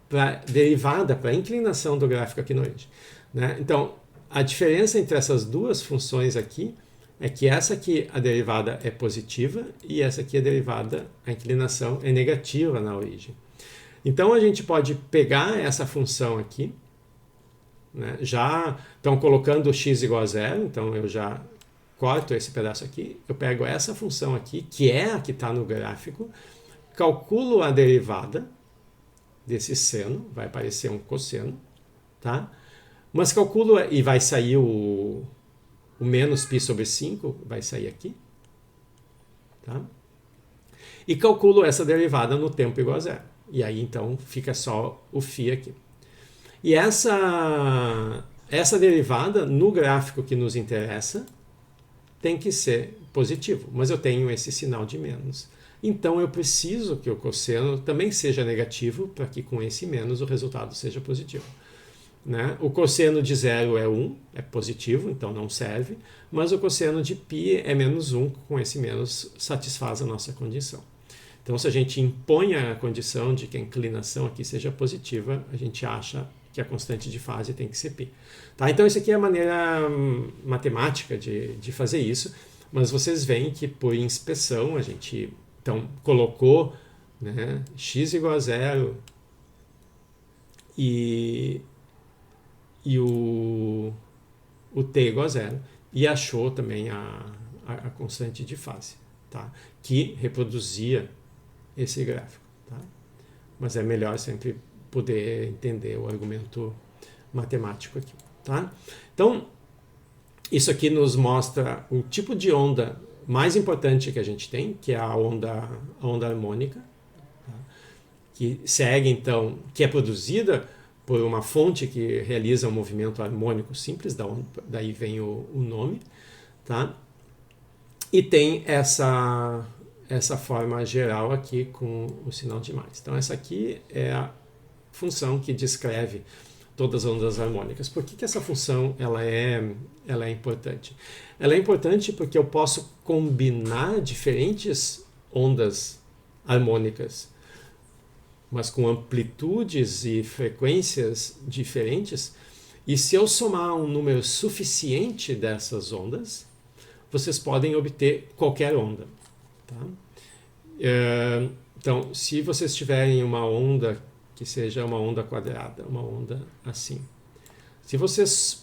para a derivada, para a inclinação do gráfico aqui no origem. Né? Então, a diferença entre essas duas funções aqui é que essa aqui, a derivada é positiva, e essa aqui, a derivada, a inclinação, é negativa na origem. Então, a gente pode pegar essa função aqui, né? Então, colocando x igual a 0, então eu já corto esse pedaço aqui, eu pego essa função aqui, que é a que está no gráfico, calculo a derivada desse seno, vai aparecer um cosseno, tá? Mas calculo, e vai sair o menos π sobre 5, vai sair aqui. Tá? E calculo essa derivada no tempo igual a 0. E aí, então, fica só o φ aqui. E essa essa derivada no gráfico que nos interessa tem que ser positivo, mas eu tenho esse sinal de menos. Então eu preciso que o cosseno também seja negativo para que com esse menos o resultado seja positivo. Né? O cosseno de zero é 1, é positivo, então não serve, mas o cosseno de π é menos 1, com esse menos satisfaz a nossa condição. Então, se a gente impõe a condição de que a inclinação aqui seja positiva, a gente acha que a constante de fase tem que ser π. Tá? Então, isso aqui é a maneira matemática de fazer isso, mas vocês veem que por inspeção a gente então, colocou, né, x igual a zero e o t igual a zero, e achou também a constante de fase, tá? Que reproduzia esse gráfico. Tá? Mas é melhor sempre poder entender o argumento matemático aqui. Tá? Então, isso aqui nos mostra o tipo de onda mais importante que a gente tem, que é a onda harmônica, tá? Que segue, então, que é produzida por uma fonte que realiza um movimento harmônico simples, daí vem o nome, tá? E tem essa forma geral aqui com o sinal de mais. Então essa aqui é a função que descreve todas as ondas harmônicas. Por que essa função ela é importante? Ela é importante porque eu posso combinar diferentes ondas harmônicas, mas com amplitudes e frequências diferentes, e se eu somar um número suficiente dessas ondas, vocês podem obter qualquer onda. Tá? Então, se vocês tiverem uma onda que seja uma onda quadrada, uma onda assim, se vocês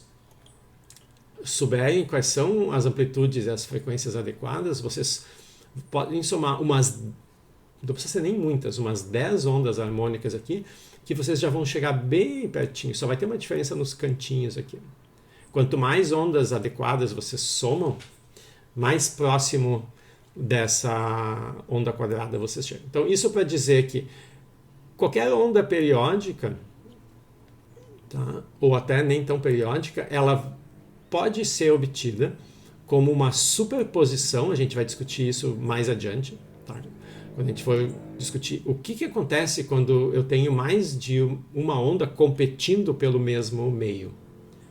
souberem quais são as amplitudes e as frequências adequadas, vocês podem somar não precisa ser nem muitas, umas 10 ondas harmônicas aqui, que vocês já vão chegar bem pertinho, só vai ter uma diferença nos cantinhos aqui. Quanto mais ondas adequadas vocês somam, mais próximo dessa onda quadrada vocês chegam. Então, isso para dizer que qualquer onda periódica, tá, ou até nem tão periódica, ela pode ser obtida como uma superposição, a gente vai discutir isso mais adiante, tá? Quando a gente for discutir o que acontece quando eu tenho mais de uma onda competindo pelo mesmo meio.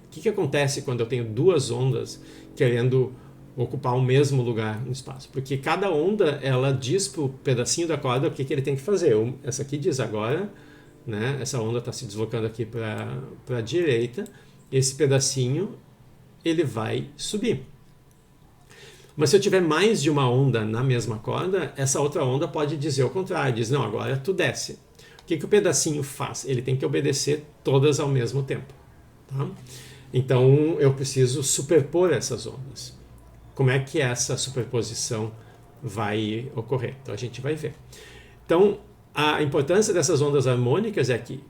O que acontece quando eu tenho duas ondas querendo ocupar o mesmo lugar no espaço? Porque cada onda, ela diz para o pedacinho da corda o que ele tem que fazer. Essa aqui diz agora, né, essa onda está se deslocando aqui para a direita, esse pedacinho ele vai subir. Mas se eu tiver mais de uma onda na mesma corda, essa outra onda pode dizer o contrário, diz, não, agora tu desce. O que o pedacinho faz? Ele tem que obedecer todas ao mesmo tempo. Tá? Então, eu preciso superpor essas ondas. Como é que essa superposição vai ocorrer? Então, a gente vai ver. Então, a importância dessas ondas harmônicas é que,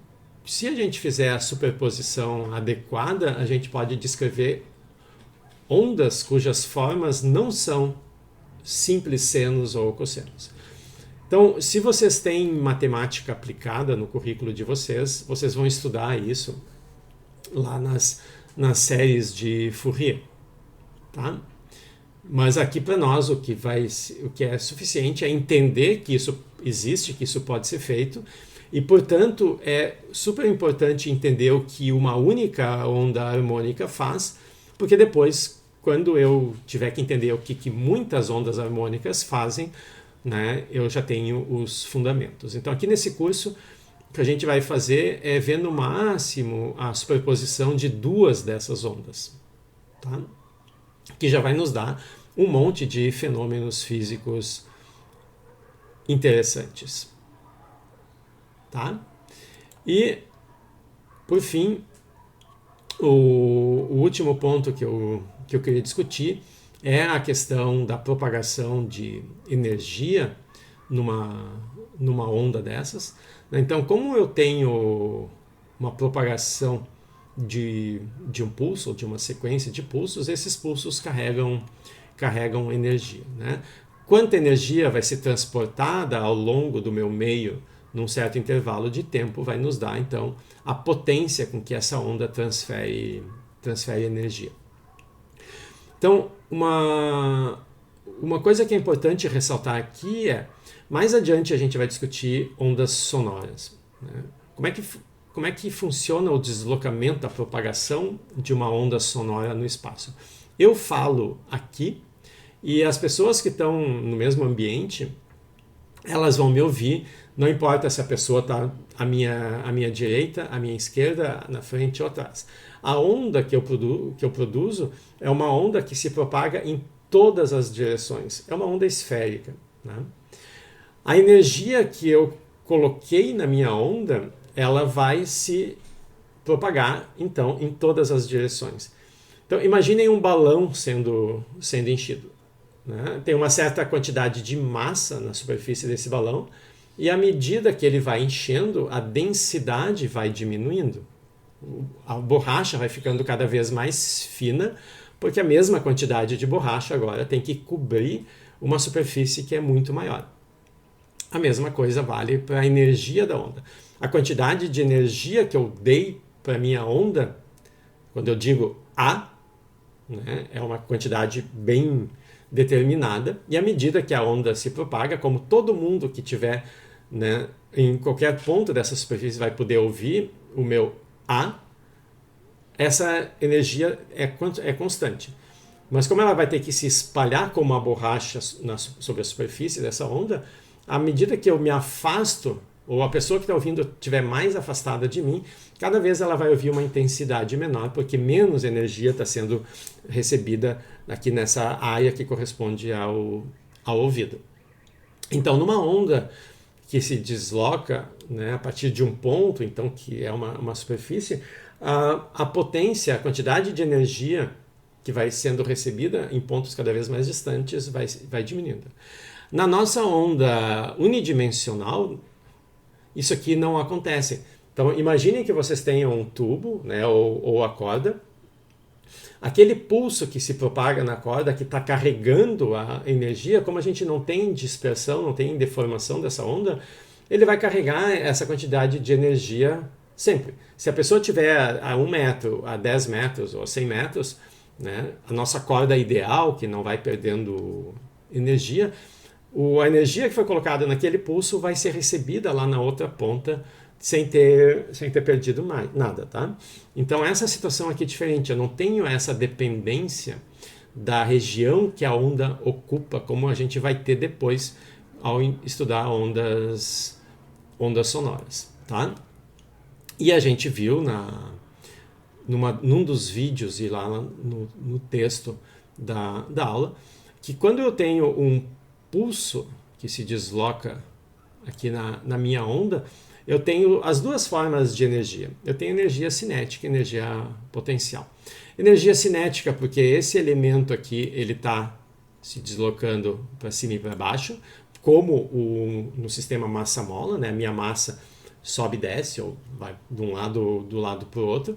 se a gente fizer a superposição adequada, a gente pode descrever ondas cujas formas não são simples senos ou cossenos. Então, se vocês têm matemática aplicada no currículo de vocês, vocês vão estudar isso lá nas séries de Fourier. Tá? Mas aqui para nós o que é suficiente é entender que isso existe, que isso pode ser feito, e portanto é super importante entender o que uma única onda harmônica faz, porque depois, quando eu tiver que entender o que muitas ondas harmônicas fazem, né, eu já tenho os fundamentos. Então aqui nesse curso o que a gente vai fazer é ver no máximo a superposição de duas dessas ondas, tá? Que já vai nos dar um monte de fenômenos físicos interessantes. Tá? E, por fim, o último ponto que eu queria discutir é a questão da propagação de energia numa onda dessas. Então, como eu tenho uma propagação de um pulso, ou de uma sequência de pulsos, esses pulsos carregam energia. Né? Quanta energia vai ser transportada ao longo do meu meio num certo intervalo de tempo vai nos dar, então, a potência com que essa onda transfere transfere energia. Então, uma coisa que é importante ressaltar aqui é, mais adiante a gente vai discutir ondas sonoras, né? Como é que funciona o deslocamento, a propagação de uma onda sonora no espaço? Eu falo aqui e as pessoas que estão no mesmo ambiente, elas vão me ouvir, não importa se a pessoa está à minha direita, à minha esquerda, na frente ou atrás. A onda que eu produzo é uma onda que se propaga em todas as direções. É uma onda esférica, né? A energia que eu coloquei na minha onda, ela vai se propagar, então, em todas as direções. Então, imaginem um balão sendo enchido, né? Tem uma certa quantidade de massa na superfície desse balão e à medida que ele vai enchendo, a densidade vai diminuindo. A borracha vai ficando cada vez mais fina, porque a mesma quantidade de borracha agora tem que cobrir uma superfície que é muito maior. A mesma coisa vale para a energia da onda. A quantidade de energia que eu dei para a minha onda, quando eu digo A, né, é uma quantidade bem determinada, e à medida que a onda se propaga, como todo mundo que tiver, né, em qualquer ponto dessa superfície vai poder ouvir o meu A, essa energia é constante. Mas como ela vai ter que se espalhar como uma borracha sobre a superfície dessa onda, à medida que eu me afasto, ou a pessoa que está ouvindo estiver mais afastada de mim, cada vez ela vai ouvir uma intensidade menor, porque menos energia está sendo recebida aqui nessa área que corresponde ao ouvido. Então, numa onda que se desloca, né, a partir de um ponto, então, que é uma superfície, a potência, a quantidade de energia que vai sendo recebida em pontos cada vez mais distantes vai diminuindo. Na nossa onda unidimensional, isso aqui não acontece. Então, imaginem que vocês tenham um tubo, né, ou a corda. Aquele pulso que se propaga na corda, que está carregando a energia, como a gente não tem dispersão, não tem deformação dessa onda, ele vai carregar essa quantidade de energia sempre. Se a pessoa tiver a 1 metro, a 10 metros ou a 100 metros, né, a nossa corda ideal, que não vai perdendo energia, a energia que foi colocada naquele pulso vai ser recebida lá na outra ponta sem ter perdido nada, tá? Então essa situação aqui é diferente, eu não tenho essa dependência da região que a onda ocupa, como a gente vai ter depois ao estudar ondas sonoras, tá? E a gente viu num dos vídeos e lá no texto da aula, que quando eu tenho um pulso que se desloca aqui na minha onda, eu tenho as duas formas de energia. Eu tenho energia cinética e energia potencial. Energia cinética porque esse elemento aqui ele está se deslocando para cima e para baixo, como no sistema massa-mola, né? A minha massa sobe e desce, ou vai de um lado para o outro.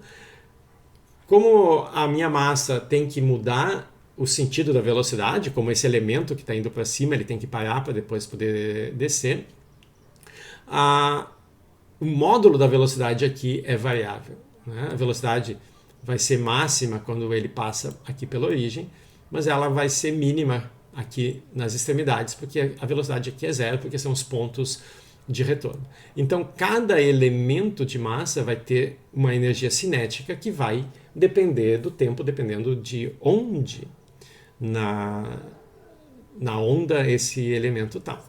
Como a minha massa tem que mudar o sentido da velocidade, como esse elemento que está indo para cima, ele tem que parar para depois poder descer. O módulo da velocidade aqui é variável, né? A velocidade vai ser máxima quando ele passa aqui pela origem, mas ela vai ser mínima aqui nas extremidades, porque a velocidade aqui é zero, porque são os pontos de retorno. Então, cada elemento de massa vai ter uma energia cinética que vai depender do tempo, dependendo de onde na onda esse elemento está.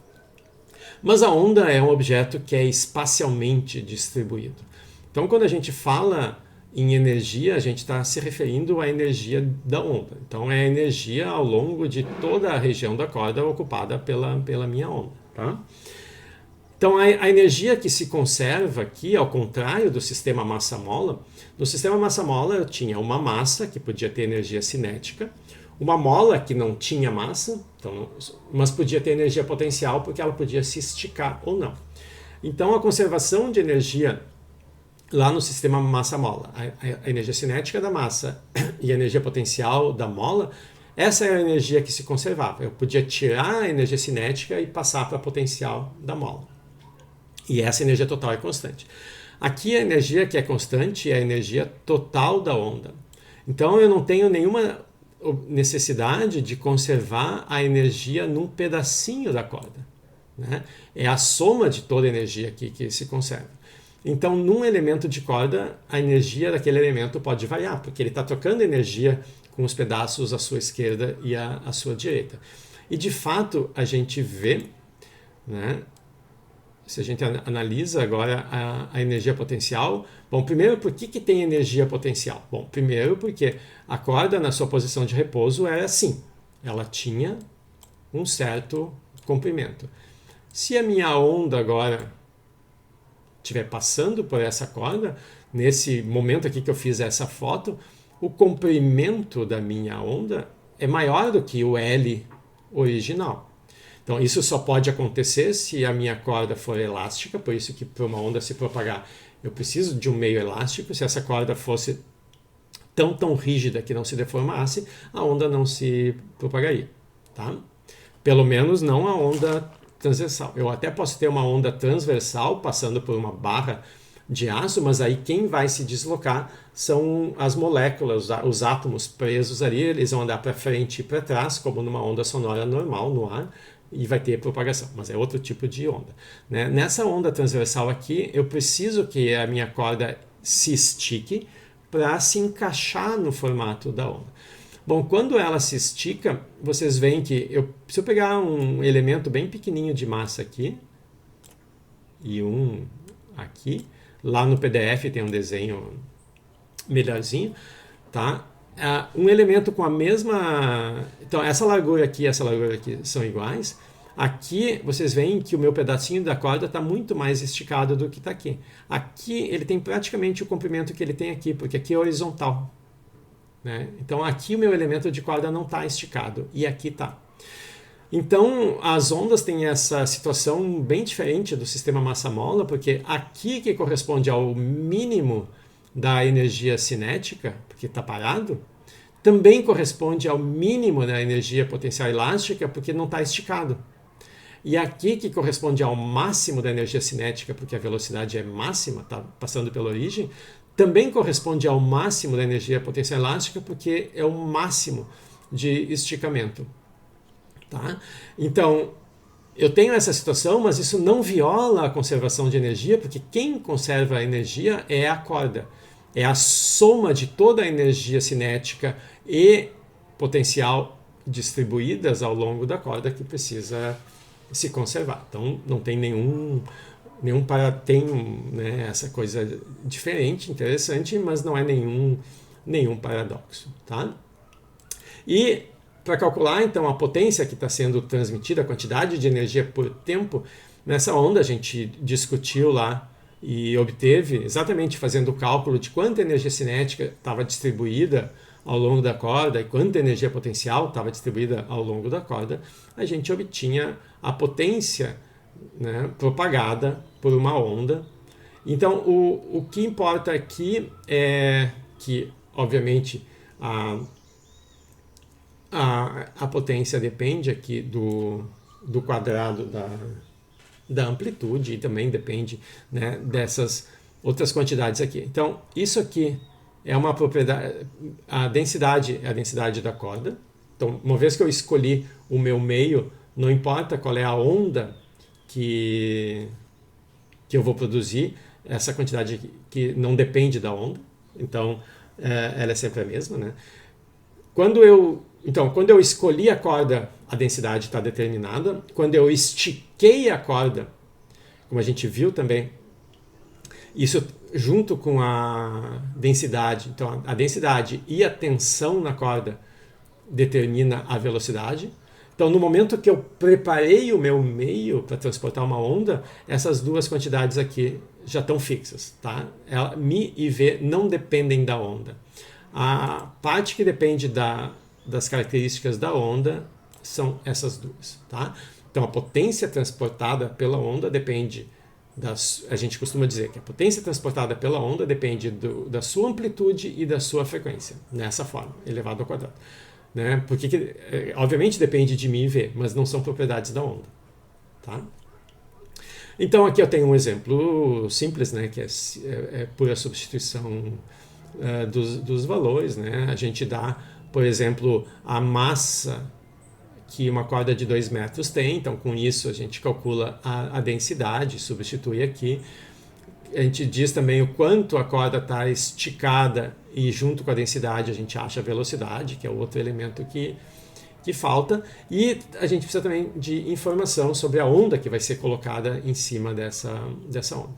Mas a onda é um objeto que é espacialmente distribuído. Então, quando a gente fala em energia, a gente está se referindo à energia da onda. Então, é a energia ao longo de toda a região da corda ocupada pela minha onda, tá? Então, a energia que se conserva aqui, ao contrário do sistema massa-mola, no sistema massa-mola eu tinha uma massa que podia ter energia cinética, uma mola que não tinha massa, então, mas podia ter energia potencial porque ela podia se esticar ou não. Então, a conservação de energia lá no sistema massa-mola, a energia cinética da massa e a energia potencial da mola, essa é a energia que se conservava. Eu podia tirar a energia cinética e passar para a potencial da mola. E essa energia total é constante. Aqui a energia que é constante é a energia total da onda. Então eu não tenho nenhuma necessidade de conservar a energia num pedacinho da corda, né? É a soma de toda a energia aqui que se conserva. Então, num elemento de corda, a energia daquele elemento pode variar, porque ele está trocando energia com os pedaços à sua esquerda e à sua direita. E de fato, a gente vê, né, se a gente analisa agora a energia potencial, bom, primeiro, por que tem energia potencial? Bom, primeiro porque a corda na sua posição de repouso era assim, ela tinha um certo comprimento. Se a minha onda agora estiver passando por essa corda, nesse momento aqui que eu fiz essa foto, o comprimento da minha onda é maior do que o L original. Então, isso só pode acontecer se a minha corda for elástica, por isso que para uma onda se propagar eu preciso de um meio elástico. Se essa corda fosse tão rígida que não se deformasse, a onda não se propagaria, tá? Pelo menos não a onda transversal. Eu até posso ter uma onda transversal passando por uma barra de aço, mas aí quem vai se deslocar são as moléculas, os átomos presos ali, eles vão andar para frente e para trás, como numa onda sonora normal no ar, e vai ter propagação, mas é outro tipo de onda, né? Nessa onda transversal aqui, eu preciso que a minha corda se estique para se encaixar no formato da onda. Bom, quando ela se estica, vocês veem que se eu pegar um elemento bem pequenininho de massa aqui, e um aqui, lá no PDF tem um desenho melhorzinho, tá? Um elemento com a mesma... Então, essa largura aqui e essa largura aqui são iguais. Aqui, vocês veem que o meu pedacinho da corda está muito mais esticado do que está aqui. Aqui, ele tem praticamente o comprimento que ele tem aqui, porque aqui é horizontal, né? Então, aqui o meu elemento de corda não está esticado, e aqui está. Então, as ondas têm essa situação bem diferente do sistema massa-mola, porque aqui que corresponde ao mínimo da energia cinética, porque está parado, também corresponde ao mínimo da energia potencial elástica, porque não está esticado. E aqui que corresponde ao máximo da energia cinética, porque a velocidade é máxima, está passando pela origem, também corresponde ao máximo da energia potencial elástica, porque é o máximo de esticamento. Tá? Então, eu tenho essa situação, mas isso não viola a conservação de energia, porque quem conserva a energia é a corda. É a soma de toda a energia cinética e potencial distribuídas ao longo da corda que precisa se conservar. Então, não tem tem, né, essa coisa diferente, interessante, mas não é nenhum paradoxo. Tá? E para calcular, então, a potência que está sendo transmitida, a quantidade de energia por tempo, nessa onda a gente discutiu lá e obteve, exatamente fazendo o cálculo de quanta energia cinética estava distribuída ao longo da corda e quanta energia potencial estava distribuída ao longo da corda, a gente obtinha a potência, né, propagada por uma onda. Então, o que importa aqui é que, obviamente, a potência depende aqui do quadrado da amplitude e também depende, né, dessas outras quantidades aqui. Então, isso aqui é uma propriedade, a densidade é a densidade da corda. Então, uma vez que eu escolhi o meu meio, não importa qual é a onda que eu vou produzir, essa quantidade que não depende da onda. Então, ela é sempre a mesma, né? Quando eu escolhi a corda, a densidade está determinada. Quando eu estiquei a corda, como a gente viu também, isso junto com a densidade, então a densidade e a tensão na corda determina a velocidade. Então, no momento que eu preparei o meu meio para transportar uma onda, essas duas quantidades aqui já estão fixas, tá? Mi e V não dependem da onda. A parte que depende das características da onda são essas duas, tá? Então, a potência transportada pela onda depende a gente costuma dizer que a potência transportada pela onda depende da sua amplitude e da sua frequência, nessa forma, elevado ao quadrado. Né? Porque, obviamente, depende de mi e v, mas não são propriedades da onda. Tá? Então, aqui eu tenho um exemplo simples, né, que é pura substituição dos valores, né? A gente dá, por exemplo, a massa que uma corda de 2 metros tem, então com isso a gente calcula a densidade, substitui aqui. A gente diz também o quanto a corda está esticada e junto com a densidade a gente acha a velocidade, que é o outro elemento que falta. E a gente precisa também de informação sobre a onda que vai ser colocada em cima dessa onda.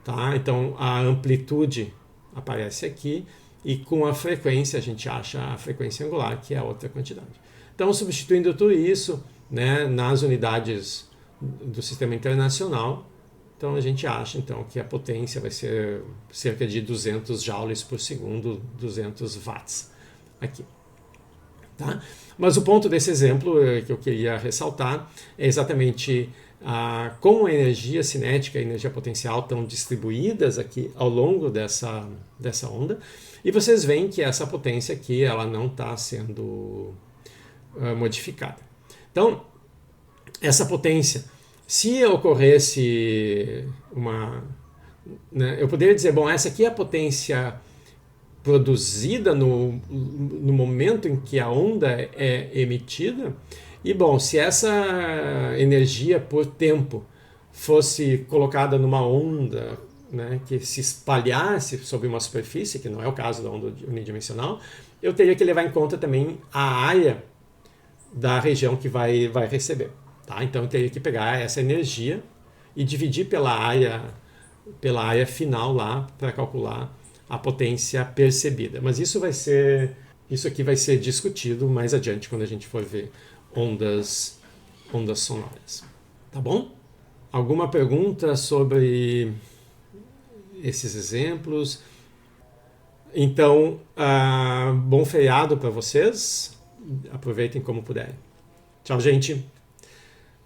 Tá? Então a amplitude aparece aqui e com a frequência a gente acha a frequência angular, que é a outra quantidade. Então, substituindo tudo isso, né, nas unidades do sistema internacional, então a gente acha então que a potência vai ser cerca de 200 joules por segundo, 200 watts aqui. Tá? Mas o ponto desse exemplo que eu queria ressaltar é exatamente como a energia cinética e a energia potencial estão distribuídas aqui ao longo dessa onda, e vocês veem que essa potência aqui ela não está sendo modificada. Então, essa potência, se ocorresse né, eu poderia dizer, bom, essa aqui é a potência produzida no momento em que a onda é emitida, e bom, se essa energia por tempo fosse colocada numa onda, né, que se espalhasse sobre uma superfície, que não é o caso da onda unidimensional, eu teria que levar em conta também a área da região que vai receber. Tá? Então eu teria que pegar essa energia e dividir pela área final lá para calcular a potência percebida. Mas isso aqui vai ser discutido mais adiante quando a gente for ver ondas sonoras. Tá bom? Alguma pergunta sobre esses exemplos? Então, bom feriado para vocês. Aproveitem como puderem. Tchau, gente!